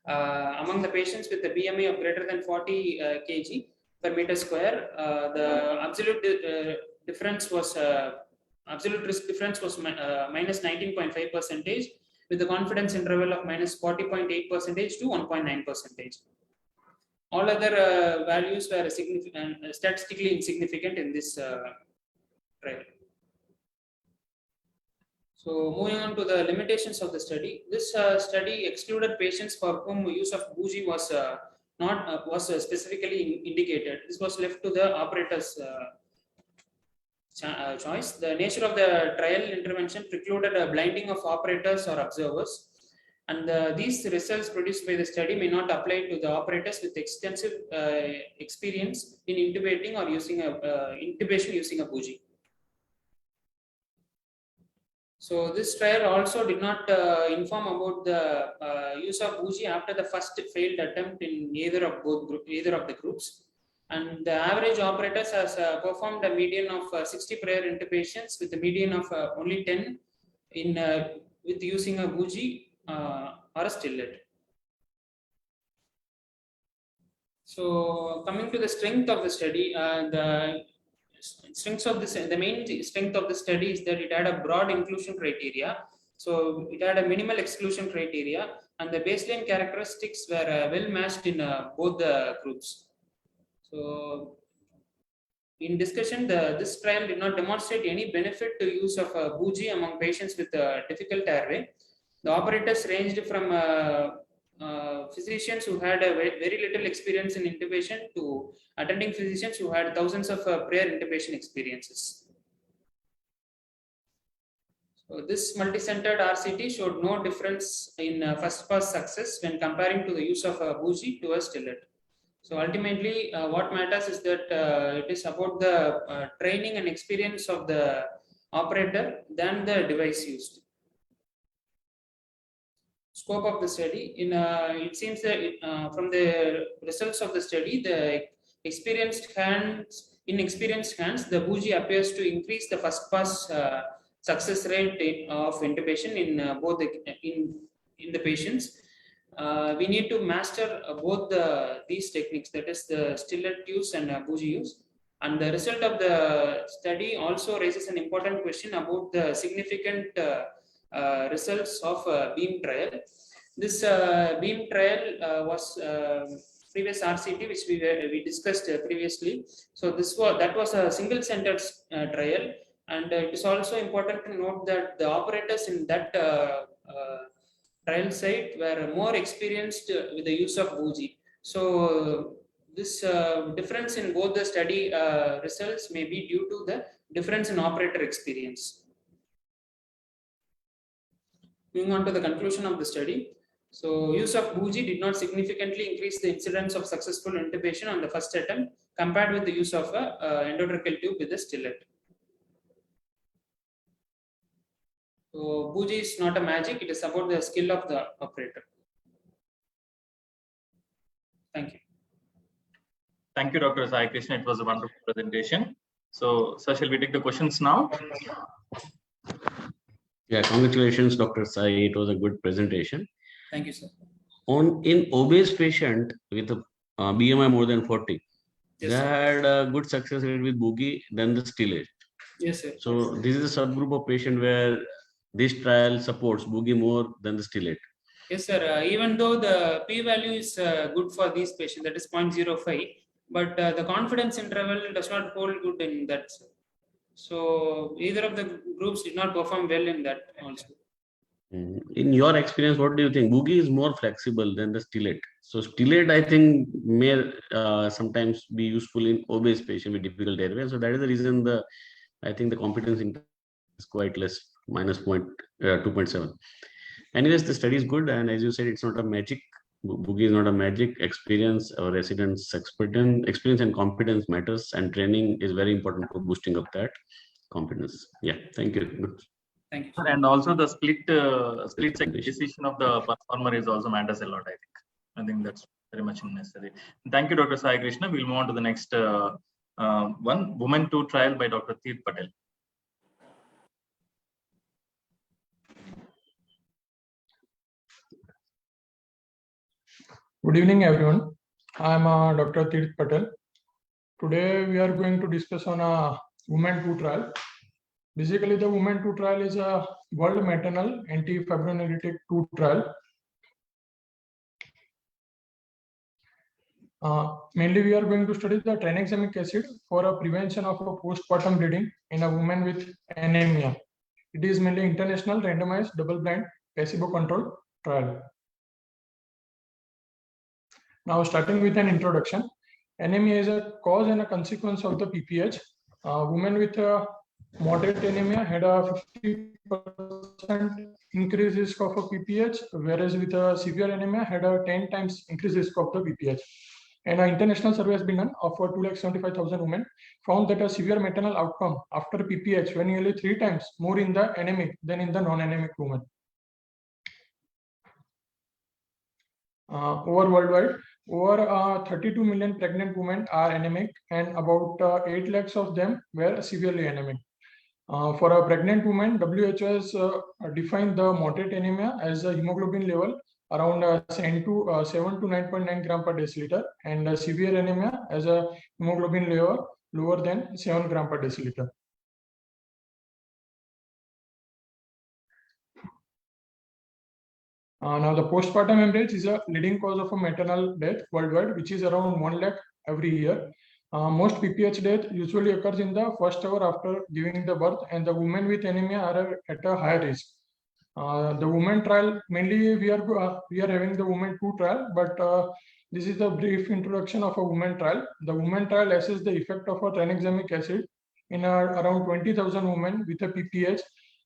among the patients with the BMI of greater than 40 kg per meter square, the absolute difference was absolute risk difference was minus 19.5%, with the confidence interval of minus 40.8% to 1.9%. All other values were statistically insignificant in this trial. So moving on to the limitations of the study, this study excluded patients for whom use of Buji was not was specifically indicated. This was left to the operator's choice. The nature of the trial intervention precluded a blinding of operators or observers, and these results produced by the study may not apply to the operators with extensive experience in intubating or using a intubation using a bougie. So this trial also did not inform about the use of bougie after the first failed attempt in either of the groups. And the average operators has performed a median of 60 prior intubations with a median of only 10 in with using a bougie or a stillet. So coming to the strength of the study, the main strength of the study is that it had a broad inclusion criteria. So it had a minimal exclusion criteria, and the baseline characteristics were well matched in both the groups. So in discussion, this trial did not demonstrate any benefit to use of a bougie among patients with a difficult airway. The operators ranged from physicians who had a very little experience in intubation to attending physicians who had thousands of prior intubation experiences. So this multi-centered RCT showed no difference in first pass success when comparing to the use of a bougie to a stillet. So ultimately, what matters is that it is about the training and experience of the operator than the device used. Scope of the study, it seems that from the results of the study, the inexperienced hands, the bougie appears to increase the first pass success rate of intubation in both in the patients. We need to master both these techniques, that is the stillet use and bougie use. And the result of the study also raises an important question about the significant results of beam trial. This beam trial was previous RCT, which we discussed previously. So that was a single-centered trial, and it is also important to note that the operators in that trial site were more experienced with the use of bougie. So this difference in both the study results may be due to the difference in operator experience. Moving on to the conclusion of the study. So use of bougie did not significantly increase the incidence of successful intubation on the first attempt compared with the use of endotracheal tube with a stillet. So bougie is not a magic, it is about the skill of the operator. Thank you. Thank you, Dr. Sai Krishna. It was a wonderful presentation. So, sir, shall we take the questions now? Yeah, congratulations, Dr. Sai. It was a good presentation. Thank you, sir. In obese patient with a BMI more than 40, Yes, they sir. had a good success rate with bougie than the stillet. Yes, sir. So this is a subgroup of patient where this trial supports bougie more than the stillet. Yes, sir. Even though the p-value is good for these patients, that is 0.05, but the confidence interval does not hold good in that. Sir. So either of the groups did not perform well in that also. In your experience, what do you think? Bougie is more flexible than the stillet. So stillet, I think, may sometimes be useful in obese patient with difficult airway. So that is the reason I think the confidence interval is quite less, minus 2.7. Anyways, the study is good, and as you said, it's not a magic. Bougie is not a magic. Experience or residents' experience and competence matters, and training is very important for boosting up that competence. Yeah, thank you. Good. Thank you. And also the split second decision of the performer is also matters a lot, I think. I think that's very much necessary. Thank you, Dr. Sai Krishna. We'll move on to the next one, Women 2 trial by Dr. Tirth Patel. Good evening, everyone. I am Dr. Tirth Patel. Today, we are going to discuss on a Women 2 trial. Basically, the Women 2 trial is a world maternal antifibrinolytic 2 trial. Mainly, we are going to study the tranexamic acid for a prevention of a postpartum bleeding in a woman with anemia. It is mainly international randomized double-blind placebo-controlled trial. Now, starting with an introduction, anemia is a cause and a consequence of the PPH. Women with a moderate anemia had a 50% increased risk of a PPH, whereas with a severe anemia had a 10 times increased risk of the PPH. And an international survey has been done of 275,000 women, found that a severe maternal outcome after PPH were nearly 3 times more in the anemic than in the non-anemic women. Worldwide, over 32 million pregnant women are anemic, and about 8 lakhs of them were severely anemic. For a pregnant woman, WHO has defined the moderate anemia as a hemoglobin level around 7 to 9.9 gram per deciliter, and severe anemia as a hemoglobin level lower than 7 gram per deciliter. Now, the postpartum hemorrhage is a leading cause of a maternal death worldwide, which is around 1 lakh every year. Most PPH death usually occurs in the first hour after giving the birth, and the women with anemia are at a higher risk. The women trial, mainly we are having the women 2 trial, but this is the brief introduction of a women trial. The women trial assesses the effect of a tranexamic acid in around 20,000 women with a PPH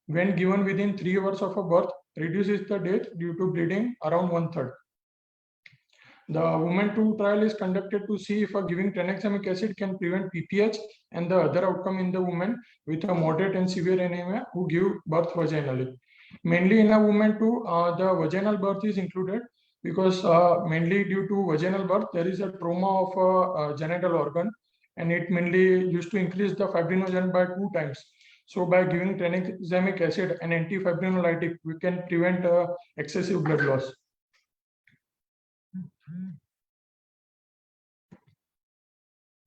when given within 3 hours of a birth, reduces the death due to bleeding around 1/3. The Women 2 trial is conducted to see if giving tranexamic acid can prevent PPH and the other outcome in the women with a moderate and severe anemia who give birth vaginally. Mainly in a Women 2, the vaginal birth is included because mainly due to vaginal birth, there is a trauma of a genital organ, and it mainly used to increase the fibrinogen by 2 times. So by giving tranexamic acid and antifibrinolytic, we can prevent excessive blood loss.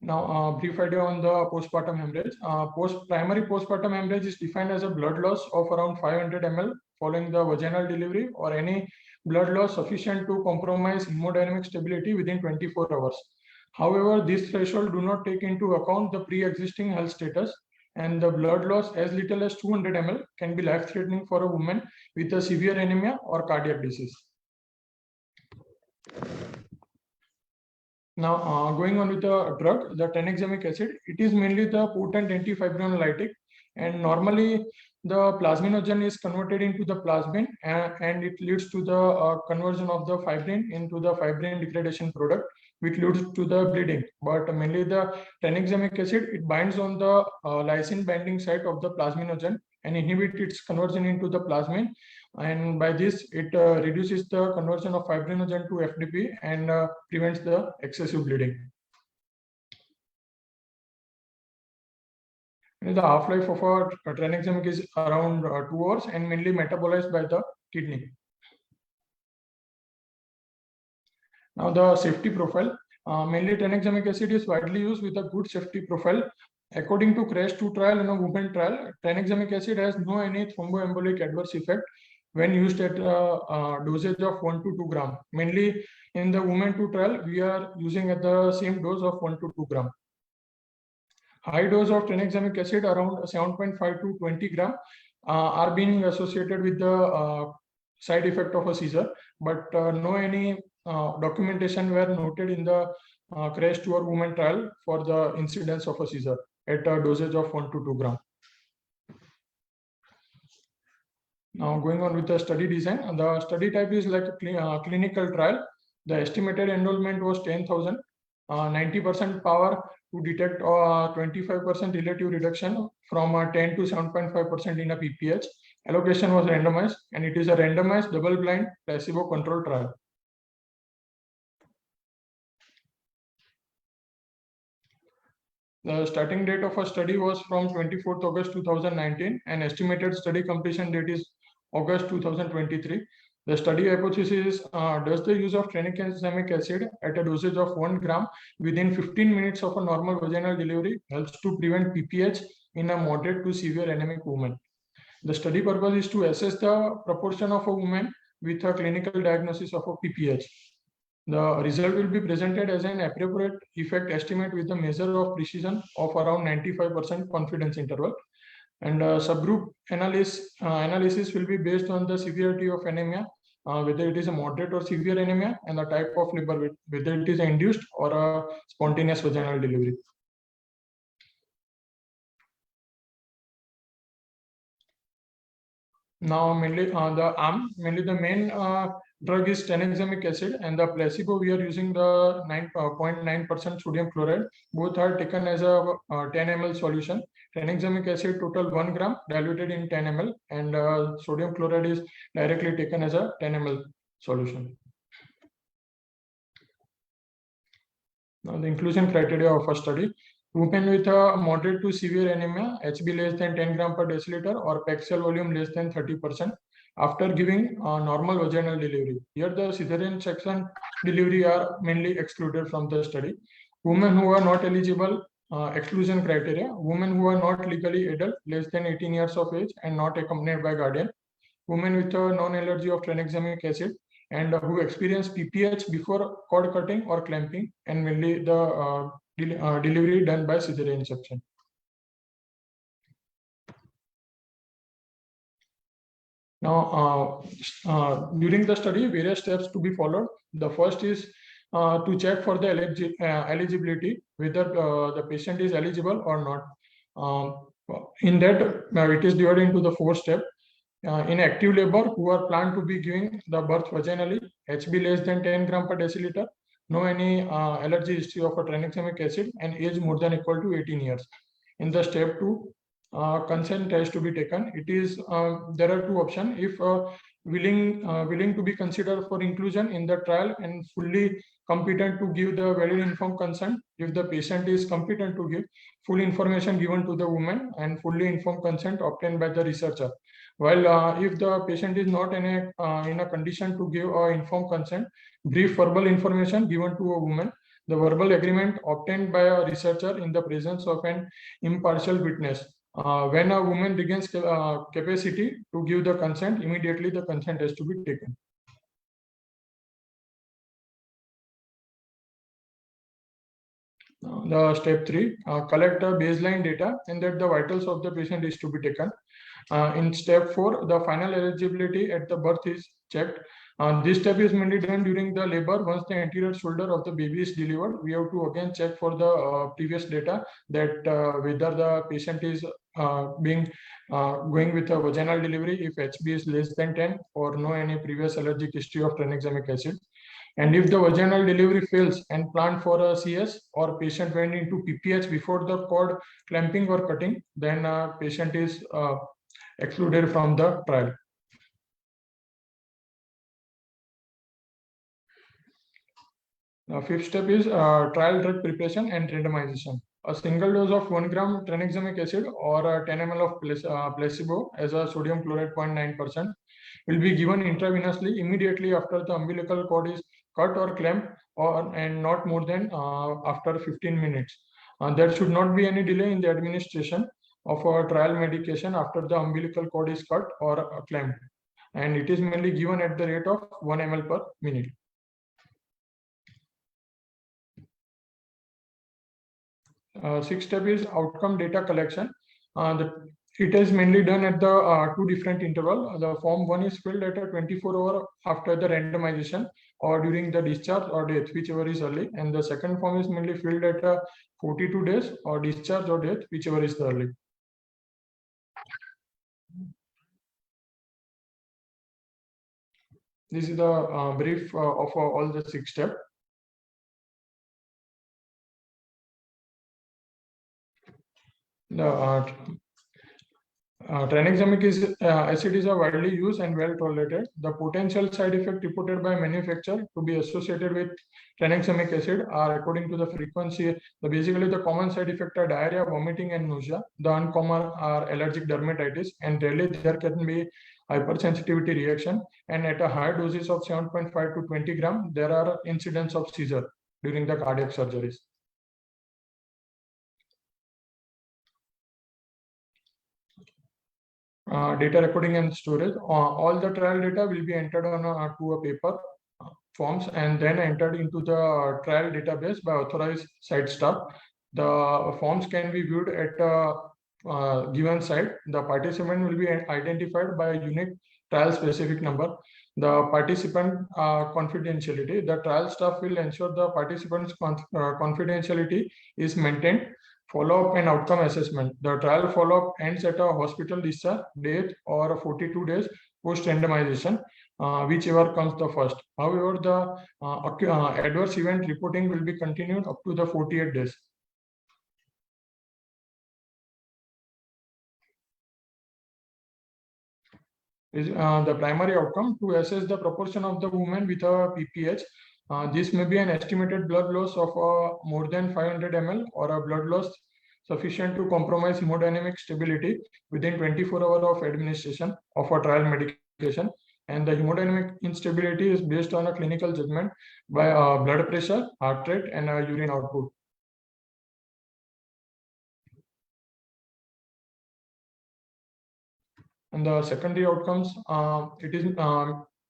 Now, brief idea on the postpartum hemorrhage. Primary postpartum hemorrhage is defined as a blood loss of around 500 ml following the vaginal delivery, or any blood loss sufficient to compromise hemodynamic stability within 24 hours. However, this threshold do not take into account the pre-existing health status, and the blood loss as little as 200 ml can be life-threatening for a woman with a severe anemia or cardiac disease. Now, going on with the drug, the tranexamic acid, it is mainly the potent antifibrinolytic, and normally the plasminogen is converted into the plasmin, and it leads to the conversion of the fibrin into the fibrin degradation product, which leads to the bleeding. But mainly the tranexamic acid, it binds on the lysine binding site of the plasminogen and inhibits its conversion into the plasmin, and by this it reduces the conversion of fibrinogen to FDP and prevents the excessive bleeding. And the half-life of a tranexamic is around 2 hours and mainly metabolized by the kidney. Now, the safety profile. Mainly tranexamic acid is widely used with a good safety profile. According to CRASH-2 trial and a women trial, tranexamic acid has no any thromboembolic adverse effect when used at a dosage of 1 to 2 gram. Mainly in the Women 2 trial, we are using at the same dose of 1 to 2 gram. High dose of tranexamic acid around 7.5 to 20 gram are being associated with the side effect of a seizure, but no any documentation were noted in the CRASH-2 or women trial for the incidence of a seizure at a dosage of 1 to 2 gram. Now, going on with the study design, the study type is like a clinical trial. The estimated enrollment was 10,000, 90% power to detect 25% relative reduction from 10 to 7.5% in a PPH. Allocation was randomized, and it is a randomized double-blind placebo-controlled trial. The starting date of a study was from 24th August 2019, and estimated study completion date is August 2023. The study hypothesis is, does the use of tranexamic acid at a dosage of 1 gram within 15 minutes of a normal vaginal delivery helps to prevent PPH in a moderate to severe anemic woman? The study purpose is to assess the proportion of a woman with a clinical diagnosis of a PPH. The result will be presented as an appropriate effect estimate with a measure of precision of around 95% confidence interval. And subgroup analysis will be based on the severity of anemia whether it is a moderate or severe anemia, and the type of labor, whether it is induced or a spontaneous vaginal delivery. Now, mainly the main drug is tranexamic acid, and the placebo we are using the 9.9% sodium chloride. Both are taken as a 10 ml solution. Tranexamic acid total 1 gram diluted in 10 ml, and sodium chloride is directly taken as a 10 ml solution. Now, the inclusion criteria of a study. Women with a moderate to severe anemia, HB less than 10 gram per deciliter, or PEG cell volume less than 30% after giving normal vaginal delivery. Here, the cesarean section delivery are mainly excluded from the study. Women who are not eligible, exclusion criteria. Women who are not legally adult, less than 18 years of age, and not accompanied by guardian. Women with a non-allergy of tranexamic acid, and who experience PPH before cord cutting or clamping, and mainly the delivery done by cesarean section. Now, during the study, various steps to be followed. The first is to check for the eligibility, whether the patient is eligible or not. In that, it is divided into the 4 steps. In active labor, who are planned to be giving the birth vaginally, HB less than 10 gram per deciliter, no any allergy history of a tranexamic acid, and age more than equal to 18 years. In the step 2, consent has to be taken. It is there are 2 options. If willing to be considered for inclusion in the trial and fully competent to give the valid informed consent, if the patient is competent to give full information given to the woman and fully informed consent obtained by the researcher. While if the patient is not in a condition to give informed consent, brief verbal information given to a woman, the verbal agreement obtained by a researcher in the presence of an impartial witness. When a woman regains capacity to give the consent, immediately the consent has to be taken. The step 3, collect the baseline data, and that the vitals of the patient is to be taken. In step 4, the final eligibility at the birth is checked. This step is mainly done during the labor. Once the anterior shoulder of the baby is delivered, we have to again check for the previous data that whether the patient is going with a vaginal delivery if HB is less than 10 or no any previous allergic history of tranexamic acid. And if the vaginal delivery fails and planned for a CS or patient went into PPH before the cord clamping or cutting, then patient is excluded from the trial. The 5th step is trial drug preparation and randomization. A single dose of 1 gram tranexamic acid or 10 ml of placebo as a sodium chloride 0.9% will be given intravenously immediately after the umbilical cord is cut or clamped, and not more than after 15 minutes. There should not be any delay in the administration of a trial medication after the umbilical cord is cut or clamped, and it is mainly given at the rate of 1 ml per minute. Sixth step is outcome data collection. It is mainly done at the 2 different intervals. The form 1 is filled at a 24 hour after the randomization or during the discharge or death, whichever is early. And the second form is mainly filled at 42 days or discharge or death, whichever is the early. This is the brief of all the 6 steps. The tranexamic acid is a widely used and well tolerated. The potential side effect reported by manufacturer to be associated with tranexamic acid are according to the frequency. Basically, the common side effects are diarrhea, vomiting, and nausea. The uncommon are allergic dermatitis, and rarely there can be hypersensitivity reaction. And at a higher doses of 7.5 to 20 gram, there are incidents of seizure during the cardiac surgeries. Data recording and storage. All the trial data will be entered on to a paper forms and then entered into the trial database by authorized site staff. The forms can be viewed at a given site. The participant will be identified by a unique trial specific number. the participant confidentiality. The trial staff will ensure the participants' confidentiality is maintained. Follow-up and outcome assessment. The trial follow-up ends at a hospital discharge, death, or 42 days post-randomization, whichever comes the first. However, the adverse event reporting will be continued up to the 48 days. Is the primary outcome to assess the proportion of the women with a PPH. This may be an estimated blood loss of more than 500 ml or a blood loss sufficient to compromise hemodynamic stability within 24 hours of administration of a trial medication. And the hemodynamic instability is based on a clinical judgment by blood pressure, heart rate, and urine output. And the secondary outcomes, it is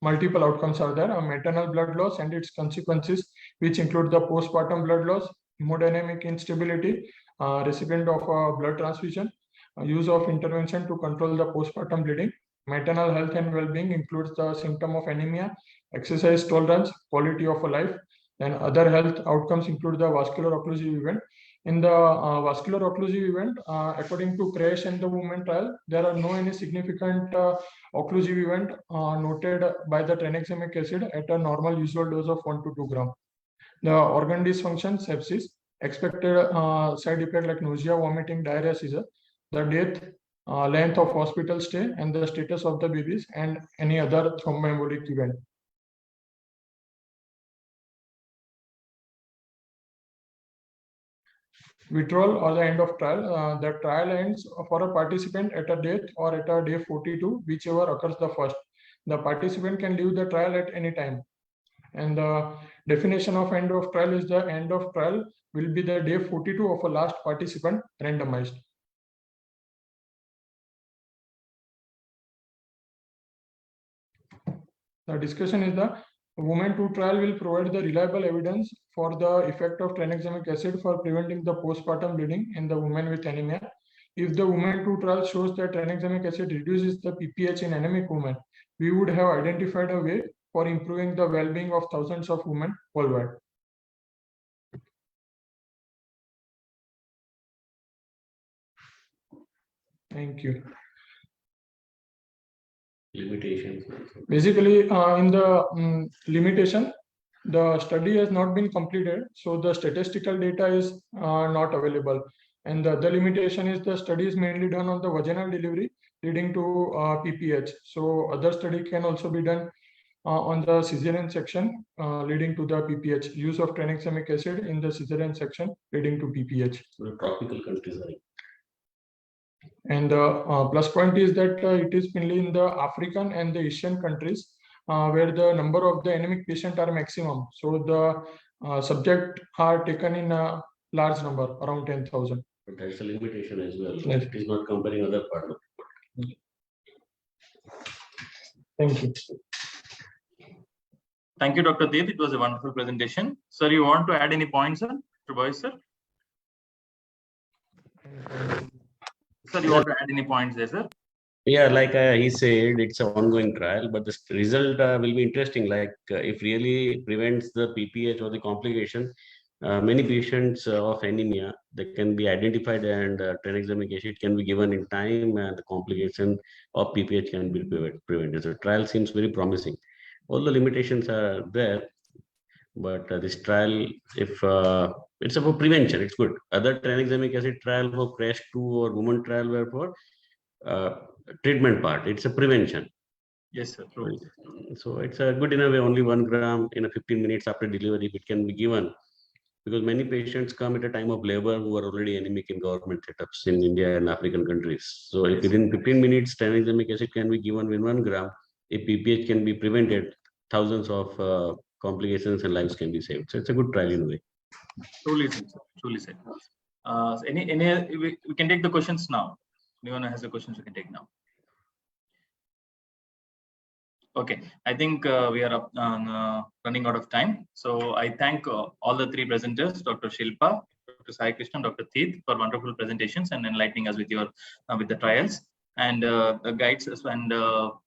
multiple outcomes are there. A maternal blood loss and its consequences, which include the postpartum blood loss, hemodynamic instability, recipient of blood transfusion, use of intervention to control the postpartum bleeding. Maternal health and well-being includes the symptom of anemia, exercise tolerance, quality of life, and other health outcomes include the vascular occlusive event. In the vascular occlusive event, according to CRASH and the women trial, there are no any significant occlusive event noted by the tranexamic acid at a normal usual dose of 1 to 2 gram. The organ dysfunction, sepsis, expected side effect like nausea, vomiting, diarrhea, seizure, the death, length of hospital stay, and the status of the babies, and any other thromboembolic event. Withdrawal or the end of trial. The trial ends for a participant at a death or at a day 42, whichever occurs the first. The participant can leave the trial at any time. And the definition of end of trial is the end of trial will be the day 42 of a last participant randomized. The discussion is the Women 2 trial will provide the reliable evidence for the effect of tranexamic acid for preventing the postpartum bleeding in the women with anemia. If the Women 2 trial shows that tranexamic acid reduces the PPH in anemic women, we would have identified a way for improving the well-being of thousands of women worldwide. Thank you. Limitations. Basically, in the limitation, the study has not been completed, so the statistical data is not available. And the other limitation is the study is mainly done on the vaginal delivery leading to PPH. So other study can also be done on the cesarean section leading to the PPH. Use of tranexamic acid in the cesarean section leading to PPH. The tropical countries are. And the plus point is that it is mainly in the African and the Asian countries where the number of the anemic patients are maximum. So the subject are taken in a large number, around 10,000. But that's a limitation as well. Yes. It is not comparing other part of it. Thank you. Thank you, Dr. Dev. It was a wonderful presentation. Sir, you want to add any points, sir? Mr. Boyce, sir? Sir, you want to add any points there, sir? Yeah, like he said, it's an ongoing trial, but the result will be interesting. Like if really prevents the PPH or the complication, many patients of anemia that can be identified and tranexamic acid can be given in time, and the complication of PPH can be prevented. So trial seems very promising. All the limitations are there, but this trial, if it's about prevention, it's good. Other tranexamic acid trial for CRASH 2 or woman trial were for treatment part. It's a prevention. Yes, sir. True. So it's a good in a way. Only 1 gram in a 15 minutes after delivery, it can be given, because many patients come at a time of labor who are already anemic in government setups in India and African countries. So if within 15 minutes, tranexamic acid can be given with 1 gram, if PPH can be prevented, thousands of complications and lives can be saved. So it's a good trial in a way. Truly said, sir. Truly said. We can take the questions now. Anyone has the questions we can take now. Okay, I think we are up, running out of time. So I thank all the three presenters, Dr. Shilpa, Dr. Sai Krishna, Dr. Teeth, for wonderful presentations and enlightening us with your with the trials. and guides us and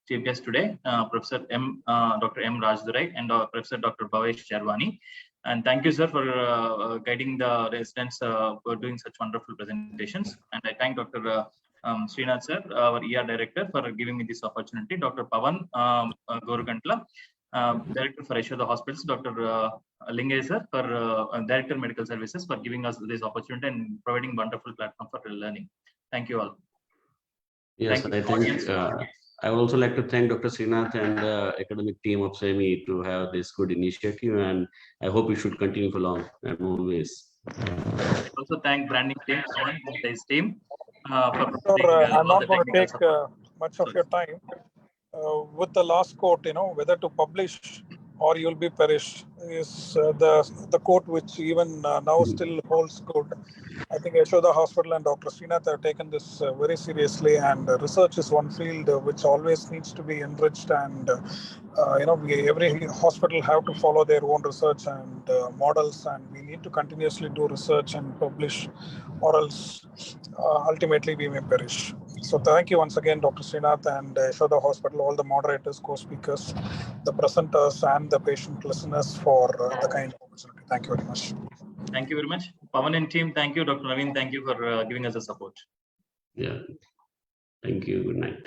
chief guest today, Professor Dr. M. Rajdurai and Professor Dr. Bhavesh Sharwani. And thank you, sir, for guiding the residents for doing such wonderful presentations. And I thank Dr. Srinath, sir, our ER director, for giving me this opportunity. Dr. Pavan Gorugantla, Director for Yashoda Hospitals, Dr. Lingay, sir, for Director Medical Services, for giving us this opportunity and providing wonderful platform for learning. Thank you all. Yes, Thank I think I would also like to thank Dr. Srinath and the academic team of SEMI to have this good initiative, and I hope it should continue for long and always. Also thank branding team and his team for I'm all not the going to technical take support. much of your time. With the last quote, whether to publish or you'll be perished is the quote which even now still holds good. I think Yashoda Hospital and Dr. Srinath have taken this very seriously, and research is one field which always needs to be enriched, and every hospital have to follow their own research and models, and we need to continuously do research and publish, or else ultimately we may perish. So thank you once again, Dr. Srinath and Yashoda Hospital, all the moderators, co-speakers, the presenters, and the patient listeners for the kind of opportunity. Thank you very much. Thank you very much. Pavan and team, thank you. Dr. Naveen, thank you for giving us the support. Yeah. Thank you. Good night.